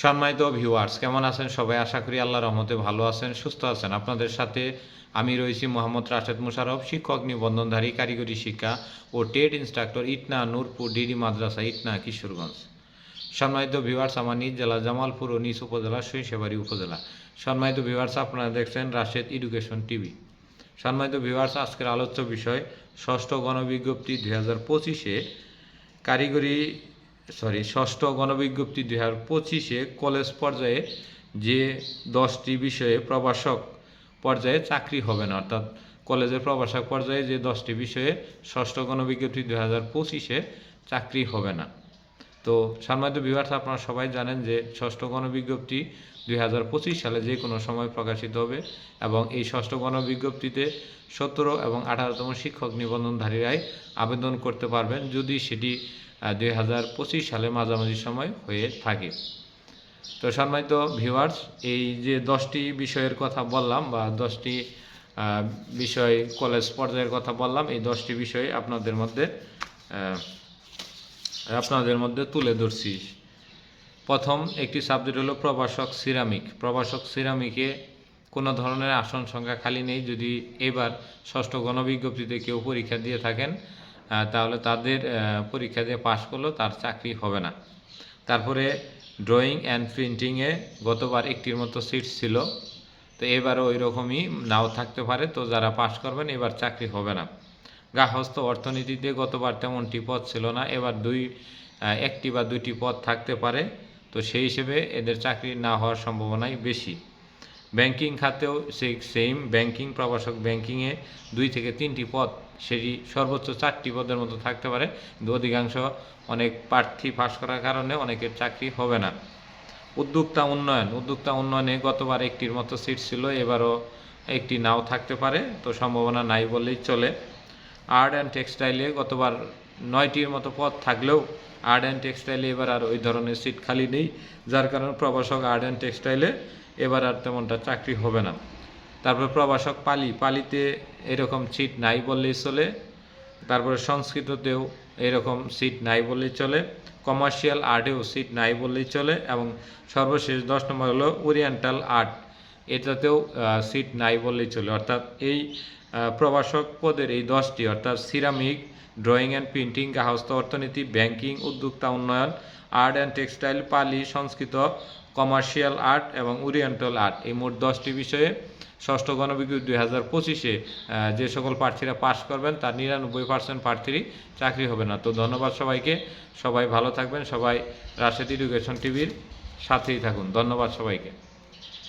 সম্মানিত ভিউয়ার্স, কেমন আছেন সবাই? আশা করি আল্লাহর রহমতে ভালো আছেন, সুস্থ আছেন। আপনাদের সাথে আমি রয়েছি মোহাম্মদ রাশেদ মুশারফ, শিক্ষক নিবন্ধনধারী, কারিগরি শিক্ষা ও টেট ইনস্ট্রাক্টর, ইটনা নূরপুর ডিডি মাদ্রাসা, ইটনা, কিশোরগঞ্জ। সম্মানিত ভিউয়ার্স, আমার নিজ জেলা জামালপুর ও নিজ উপজেলা সরিষাবাড়ী উপজেলা। সম্মানিত ভিউয়ার্স, আপনারা দেখছেন রাশেদ এডুকেশন টিভি। সম্মানিত ভিউয়ার্স, আজকের আলোচ্য বিষয় ষষ্ঠ গণবিজ্ঞপ্তি 2025-এ ষষ্ঠ গণবিজ্ঞপ্তি 2025-এ কলেজ পর্যায়ে যে 10টি বিষয়ে প্রভাষক পর্যায়ে চাকরি হবে না, অর্থাৎ কলেজের প্রভাষক পর্যায়ে যে 10টি বিষয়ে ষষ্ঠ গণবিজ্ঞপ্তি 2025-এ চাকরি হবে না। তো সম্মানিত ভিউয়ার্স, আপনারা সবাই জানেন যে ষষ্ঠ গণবিজ্ঞপ্তি 2025 সালে যে কোনো সময় প্রকাশিত হবে এবং এই ষষ্ঠ গণবিজ্ঞপ্তিতে 17 এবং 18তম শিক্ষক নিবন্ধনধারীরাই আবেদন করতে পারবেন যদি সেটি 2025 সালে মাঝামাঝি সময় হয়ে থাকে। তো সম্মানিত ভিউয়ার্স, এই যে 10টি বিষয়ের কথা বললাম বা 10টি বিষয় কলেজ পর্যায়ের কথা বললাম, এই 10টি বিষয় আপনাদের মধ্যে তুলে ধরছি। প্রথম একটি সাবজেক্ট হলো প্রভাষক সিরামিক। প্রভাষক সিরামিকে কোনো ধরনের আসন সংখ্যা খালি নেই। যদি এবার ষষ্ঠ গণবিজ্ঞপ্তিতে কেউ পরীক্ষা দিয়ে থাকেন তাহলে তাদের পরীক্ষা দিয়ে পাশ করলেও তার চাকরি হবে না। তারপরে ড্রয়িং অ্যান্ড প্রিন্টিংয়ে গতবার একটির মতো সিট ছিল, তো এবারও ওই রকমই নাও থাকতে পারে। তো যারা পাশ করবেন এবার চাকরি হবে না। গার্হস্থ্য অর্থনীতিতে গতবার তেমনটি পদ ছিল না, এবার একটি বা দুইটি পদ থাকতে পারে। তো সেই হিসেবে এদের চাকরি না হওয়ার সম্ভাবনাই বেশি। ব্যাংকিং খাতেও সেম, ব্যাংকিং প্রভাষক ব্যাংকিংয়ে 2 থেকে 3টি পদ, সেটি সর্বোচ্চ 4টি পদের মতো থাকতে পারে, কিন্তু অধিকাংশ অনেক প্রার্থী পাশ করার কারণে অনেকের চাকরি হবে না। উদ্যোক্তা উন্নয়নে গতবার একটির মতো সিট ছিল, এবারও একটি নাও থাকতে পারে, তো সম্ভাবনা নাই বললেই চলে। আর্ট অ্যান্ড টেক্সটাইলে গতবার 9টির মতো পদ থাকলেও আর্ট অ্যান্ড টেক্সটাইলে এবার আর ওই ধরনের সিট খালি নেই, যার কারণে প্রভাষক আর্ট অ্যান্ড টেক্সটাইলে এবার আর তেমনটা চাকরি হবে না। তারপরে প্রভাষক পালিতে এরকম সিট নাই বললেই চলে। তারপরে সংস্কৃততেও এরকম সিট নাই বললেই চলে। কমার্শিয়াল আর্টেও সিট নাই বললেই চলে। এবং সর্বশেষ 10 নম্বর হলো ওরিয়েন্টাল আর্ট, এটাতেও সিট নাই বললেই চলে। অর্থাৎ এই প্রভাষক পদের এই 10টি, অর্থাৎ সিরামিক, ড্রয়িং অ্যান্ড প্রিন্টিং, গার্হস্থ্য অর্থনীতি, ব্যাংকিং, উদ্যোক্তা উন্নয়ন, আর্ট অ্যান্ড টেক্সটাইল, পালি, সংস্কৃত, কমার্শিয়াল আর্ট এবং ওরিয়েন্টাল আর্ট, এই মোট 10টি বিষয়ে ষষ্ঠ গণবিজ্ঞপ্তি 2025-এ যে সকল প্রার্থীরা পাশ করবেন তার 99% প্রার্থীরই চাকরি হবে না। তো ধন্যবাদ সবাইকে, সবাই ভালো থাকবেন, সবাই রাশেদ এডুকেশন টিভির সাথেই থাকুন। ধন্যবাদ সবাইকে।